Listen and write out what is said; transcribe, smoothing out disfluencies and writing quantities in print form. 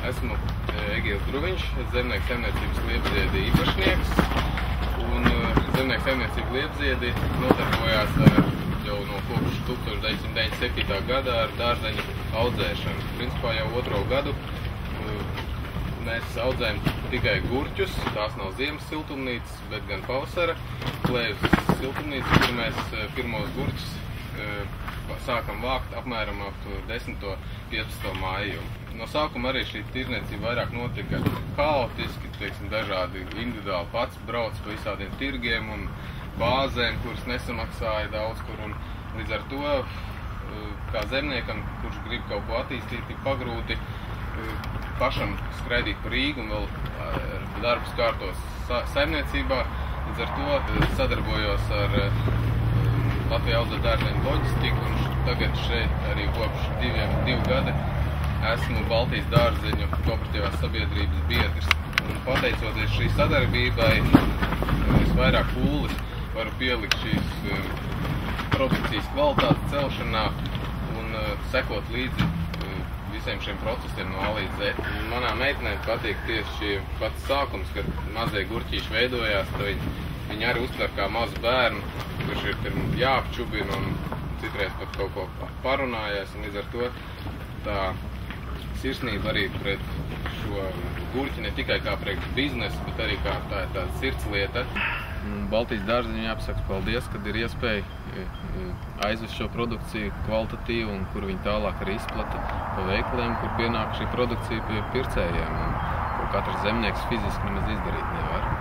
Esmu Egils Bruviņš, zemnieku saimniecības Liepziedi īpašnieks, un zemnieku saimniecība Liepziedi nodarbojās jau no kopš 1997. gada ar dārzeņu audzēšanu. Principā jau otro gadu mēs audzējam tikai gurķus, tās nav ziemas siltumnīcas, bet gan pavasara klējus siltumnīcas, kur mēs pirmos gurķus sākam vākt apmēram ap 10. 15. māju. No sākuma arī šī tirdzniecība vairāk notika haotiski, dažādi individuāli pats brauc pa visādiem tirgiem un bāzēm, kuras nesamaksāja daudz kur, un līdz ar to, kā zemniekam, kurš grib kaut ko attīstīt, ir pagrūti pašam skraidīt pa Rīgu un vēl darbus kārtos saimniecībā. Līdz ar to sadarbojos ar Latvijas audzēt dārzeņu loģistiku, un tagad šeit arī kopš divu gadi esmu Baltijas dārzeņu kooperatīvās sabiedrības biedrs. Un pateicoties šī sadarbībai, es vairāk pūles varu pielikt šīs produkcijas kvalitātes celšanā un sekot līdzi visiem šiem procesiem no A līdz Z. Manā meitenē patīk tieši pats sākums, kad mazie gurķīši veidojās, tad viņi arī uztver kā mazu bērnu, kurš ir jāapčubina un citreiz pat kaut ko parunājās, un līdz ar to tā sirsnība arī pret šo gurķi ne tikai kā priekš biznesa, bet arī kā tā ir tāda sirdslieta. Baltijas dārzeņu jāpasaka paldies, kad ir iespēja aizvest šo produkciju kvalitatīvu un kur viņi tālāk arī izplata pa veikaliem, kur pienāk šī produkcija pie pircējiem. Un ko katrs zemnieks fiziski nemaz izdarīt nevar.